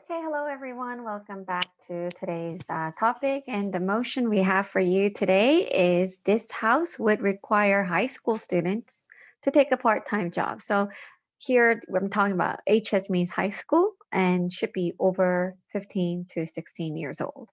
Okay, hello everyone. Welcome back to today's topic. And the motion we have for you today is this house would require high school students to take a part time job. So, here I'm talking about HS means high school and should be over 15 to 16 years old.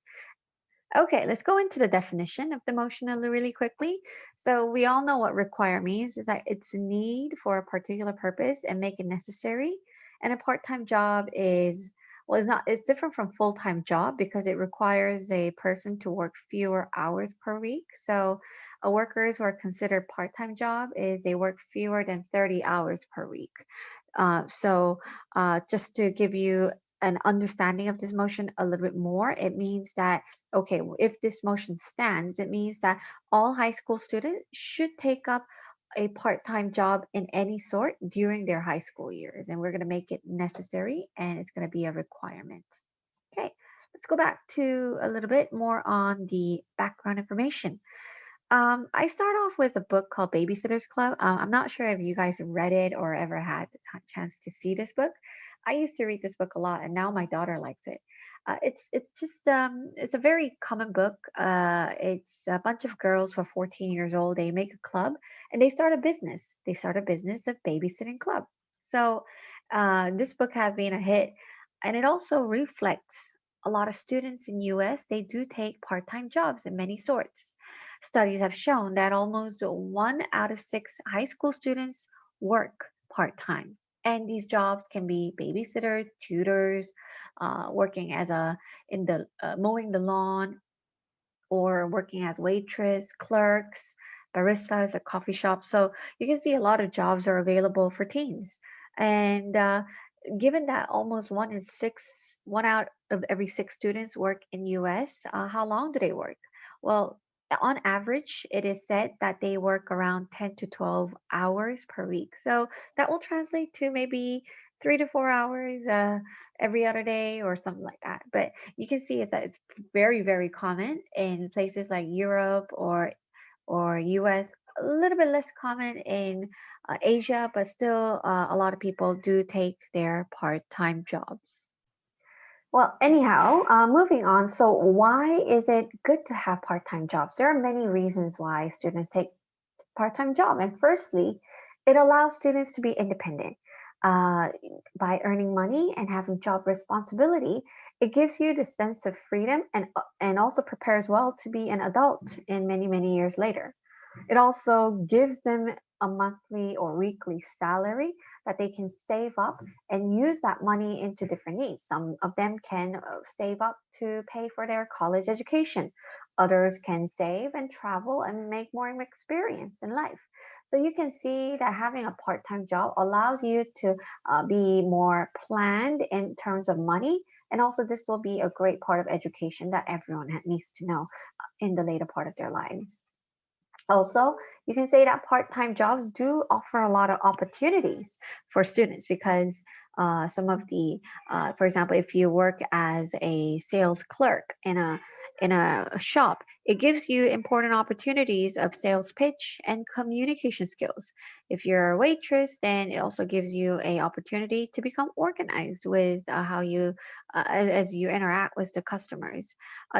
Okay, let's go into the definition of the motion really quickly. So we all know what require means is that it's a need for a particular purpose and make it necessary. And a part-time job is it's different from full-time job because it requires a person to work fewer hours per week. So a workers who are considered part-time job is they work fewer than 30 hours per week. Just to give you an understanding of this motion a little bit more, it means that, okay, if this motion stands, it means that all high school students should take up a part time job in any sort during their high school years. And we're going to make it necessary and it's going to be a requirement. Okay, let's go back to a little bit more on the background information. I start off with a book called Babysitter's Club. I'm not sure if you guys read it or ever had the chance to see this book. I used to read this book a lot, and now my daughter likes it. It's a very common book. It's a bunch of girls who are 14 years old. They make a club and they start a business. They start a business of babysitting club. So this book has been a hit, and it also reflects a lot of students in US. They do take part-time jobs in many sorts. Studies have shown that almost 1 out of 6 high school students work part time. And these jobs can be babysitters, tutors, working as a in the mowing the lawn, or working as waitress, clerks, baristas at coffee shops. So you can see a lot of jobs are available for teens. And given that almost 1 out of every 6 students work in US, how long do they work? Well, on average, it is said that they work around 10 to 12 hours per week. So that will translate to maybe 3 to 4 hours every other day or something like that. But you can see is that it's very, very common in places like Europe or US, a little bit less common in Asia, but still a lot of people do take their part-time jobs. Well, anyhow, moving on. So, why is it good to have part-time jobs? There are many reasons why students take part-time job. And firstly, it allows students to be independent. Uh, by earning money and having job responsibility, it gives you the sense of freedom and also prepares well to be an adult in many, many years later. It also gives them a monthly or weekly salary that they can save up and use that money into different needs. Some of them can save up to pay for their college education. Others can save and travel and make more experience in life. So you can see that having a part time job allows you to be more planned in terms of money. And also, this will be a great part of education that everyone needs to know in the later part of their lives. Also, you can say that part-time jobs do offer a lot of opportunities for students because some of for example, if you work as a sales clerk in a shop, it gives you important opportunities of sales pitch and communication skills. If you're a waitress, then it also gives you a opportunity to become organized with how you as you interact with the customers.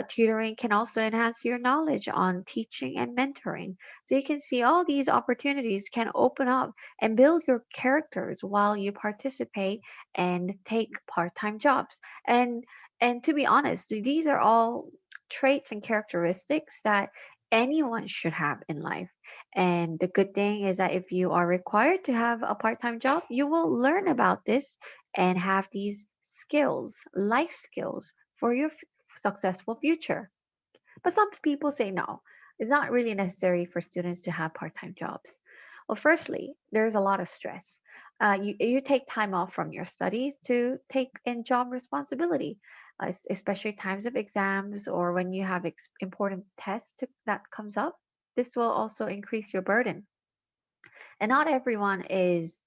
Tutoring can also enhance your knowledge on teaching and mentoring, so you can see all these opportunities can open up and build your characters while you participate and take part-time jobs. And and to be honest, these are all traits and characteristics that anyone should have in life. And the good thing is that if you are required to have a part-time job, you will learn about this and have these skills, life skills for your successful future. But some people say no, it's not really necessary for students to have part time jobs. Well, firstly, there's a lot of stress. You take time off from your studies to take in job responsibility, especially times of exams or when you have important tests that comes up. This will also increase your burden. And not everyone is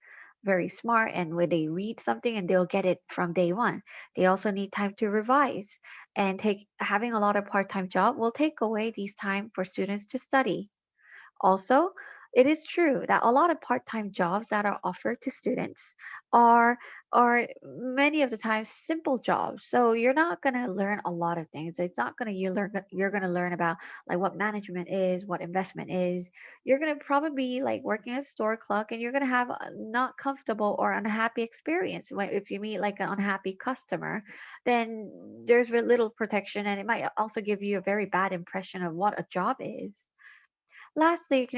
very smart, and when they read something and they'll get it from day one, they also need time to revise. And take having a lot of part-time job will take away these time for students to study. Also, It is true that a lot of part-time jobs that are offered to students are are many of the times simple jobs. So you're not going to learn a lot of things. It's not going to you're going to learn about like what management is, what investment is. You're going to probably be like working as store clerk, and you're going to have a not comfortable or unhappy experience. If you meet like an unhappy customer, then there's very little protection, and it might also give you a very bad impression of what a job is. Lastly,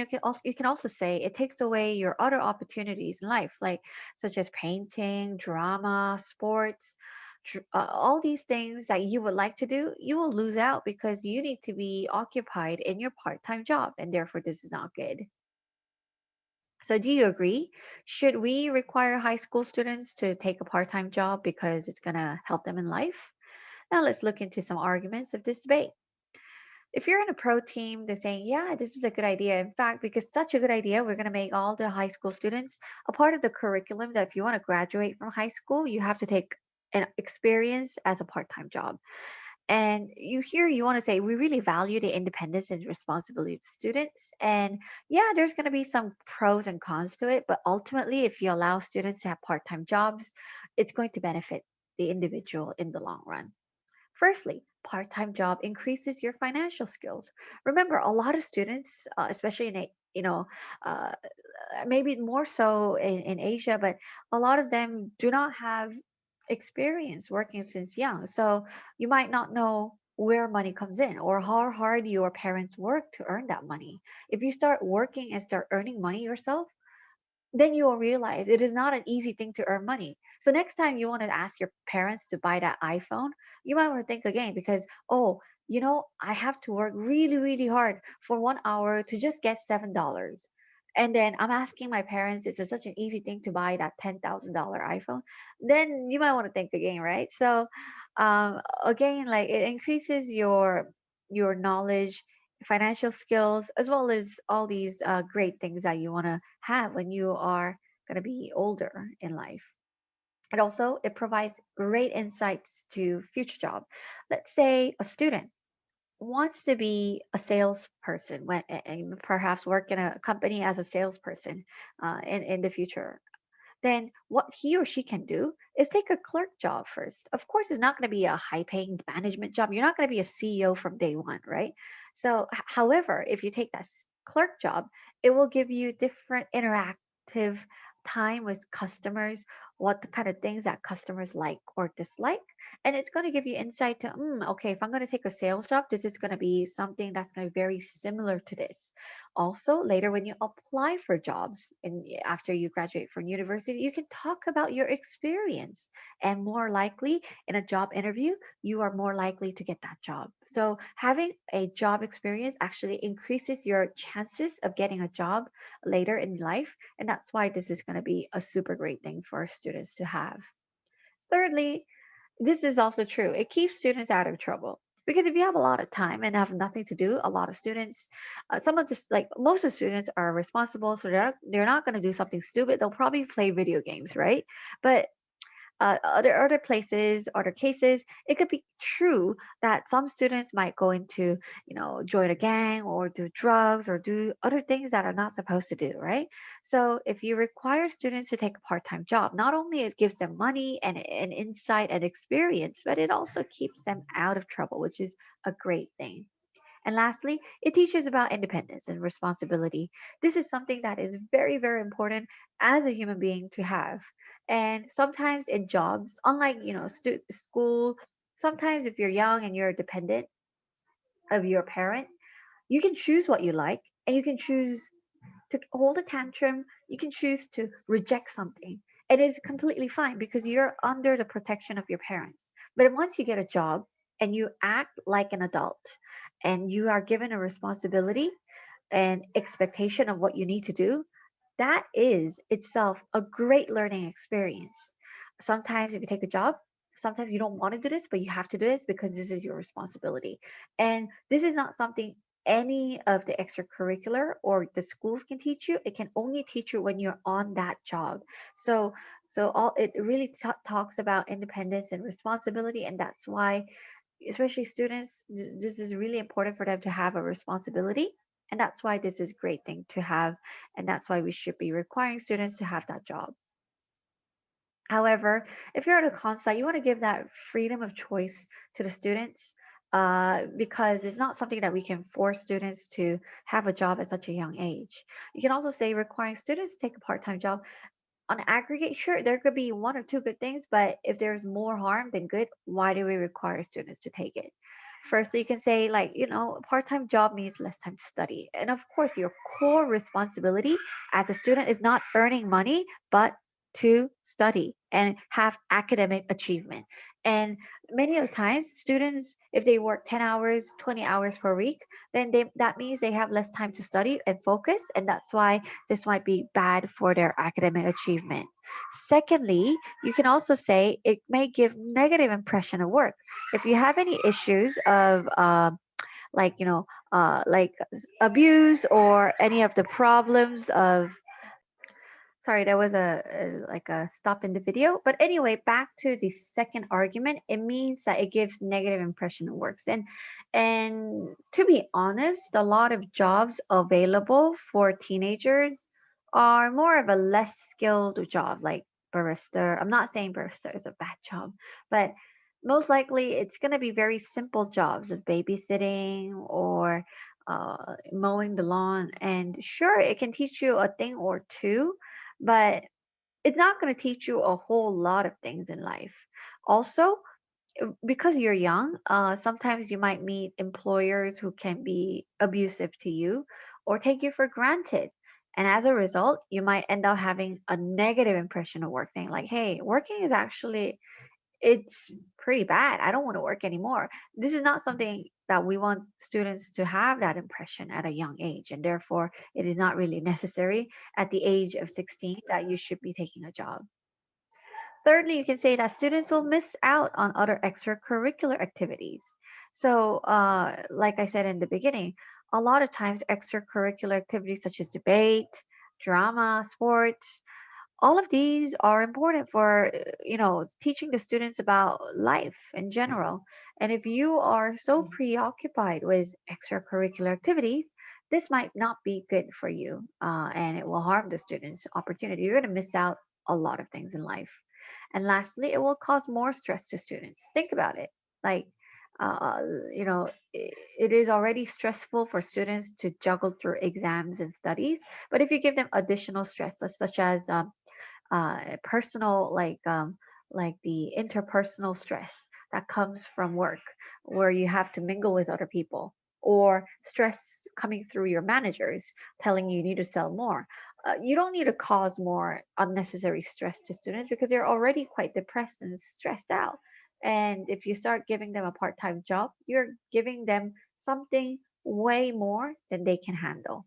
you can also say it takes away your other opportunities in life, like such as painting, drama, sports, all these things that you would like to do. You will lose out because you need to be occupied in your part-time job, and therefore this is not good. So, do you agree? Should we require high school students to take a part-time job because it's going to help them in life? Now, let's look into some arguments of this debate. If you're in a pro team, they're saying, yeah, this is a good idea. In fact, because such a good idea, we're going to make all the high school students a part of the curriculum that if you want to graduate from high school, you have to take an experience as a part-time job. And you want to say we really value the independence and responsibility of students. And yeah, there's going to be some pros and cons to it, but ultimately, if you allow students to have part-time jobs, it's going to benefit the individual in the long run. Firstly, part-time job increases your financial skills. Remember, a lot of students, especially in uh, maybe more so in Asia, but a lot of them do not have experience working since young. So you might not know where money comes in or how hard your parents work to earn that money. If you start working and start earning money yourself, then you will realize it is not an easy thing to earn money. So next time you want to ask your parents to buy that iPhone, you might want to think again because, oh, I have to work really, really hard for 1 hour to just get $7. And then I'm asking my parents, it's such an easy thing to buy that $10,000 iPhone. Then you might want to think again, right? So, again, like it increases your knowledge, financial skills, as well as all these great things that you want to have when you are going to be older in life. And also, it provides great insights to future job. Let's say a student wants to be a salesperson and perhaps work in a company as a salesperson in the future, then what he or she can do is take a clerk job first. Of course, it's not going to be a high paying management job. You're not going to be a CEO from day one, right? So, however, if you take that clerk job, it will give you different interactive time with customers, what the kind of things that customers like or dislike. And it's going to give you insight to, okay, if I'm going to take a sales job, this is going to be something that's going to be very similar to this. Also, later when you apply for jobs and after you graduate from university, you can talk about your experience. And more likely, in a job interview, you are more likely to get that job. So, having a job experience actually increases your chances of getting a job later in life. And that's why this is going to be a super great thing for students to have. Thirdly, this is also true. It keeps students out of trouble. Because if you have a lot of time and have nothing to do, a lot of students, some of this, like most of the students are responsible, so they're not going to do something stupid. They'll probably play video games, right? But other places, other cases, it could be true that some students might go into, join a gang or do drugs or do other things that are not supposed to do, right? So if you require students to take a part-time job, not only it gives them money and insight and experience, but it also keeps them out of trouble, which is a great thing. And lastly, it teaches about independence and responsibility. This is something that is very, very important as a human being to have. And sometimes in jobs, unlike, school, sometimes if you're young and you're dependent of your parent, you can choose what you like and you can choose to hold a tantrum, you can choose to reject something. It is completely fine because you're under the protection of your parents. But once you get a job and you act like an adult and you are given a responsibility and expectation of what you need to do, that is itself a great learning experience. Sometimes, if you take a job, sometimes you don't want to do this, but you have to do this because this is your responsibility. And this is not something any of the extracurricular or the schools can teach you. It can only teach you when you're on that job. So, so all it really talks about independence and responsibility, and that's why, especially students, this is really important for them to have a responsibility And that's why this is a great thing to have. And that's why we should be requiring students to have that job. However, if you're at a consult, you want to give that freedom of choice to the students because it's not something that we can force students to have a job at such a young age. You can also say requiring students to take a part-time job on aggregate, sure, there could be one or two good things, but if there's more harm than good, why do we require students to take it? Firstly, you can say, like, a part time job means less time to study. And of course, your core responsibility as a student is not earning money, but to study and have academic achievement. And many of the times, students, if they work 10 hours, 20 hours per week, then that means they have less time to study and focus. And that's why this might be bad for their academic achievement. Secondly, you can also say it may give negative impression of work. If you have any issues of like abuse or any of the problems of, sorry, there was like a stop in the video. But anyway, back to the second argument, it means that it gives negative impression of works. And to be honest, a lot of jobs available for teenagers are more of a less skilled job, like barista. I'm not saying barista is a bad job, but most likely it's going to be very simple jobs of babysitting or mowing the lawn. And sure, it can teach you a thing or two, but it's not going to teach you a whole lot of things in life. Also, because you're young, sometimes you might meet employers who can be abusive to you or take you for granted. And as a result, you might end up having a negative impression of work, saying, like, hey, working is actually it's pretty bad. I don't want to work anymore. This is not something that we want students to have that impression at a young age. And therefore, it is not really necessary at the age of 16 that you should be taking a job. Thirdly, you can say that students will miss out on other extracurricular activities. So, like I said in the beginning, a lot of times extracurricular activities such as debate, drama, sports, all of these are important for teaching the students about life in general. And if you are so preoccupied with extracurricular activities, this might not be good for you, and it will harm the students opportunity. You're going to miss out a lot of things in life. And lastly, it will cause more stress to students. Think about it, like uh, you know it is already stressful for students to juggle through exams and studies, but if you give them additional stress such as personal, like the interpersonal stress that comes from work, where you have to mingle with other people, or stress coming through your managers telling you need to sell more. You don't need to cause more unnecessary stress to students because they're already quite depressed and stressed out. And if you start giving them a part-time job, you're giving them something way more than they can handle.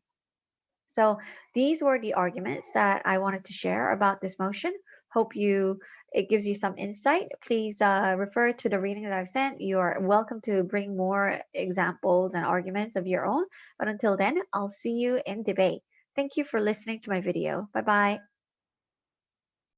So these were the arguments that I wanted to share about this motion. Hope you it gives you some insight. Please refer to the reading that I've sent. You are welcome to bring more examples and arguments of your own. But until then, I'll see you in debate. Thank you for listening to my video. Bye bye.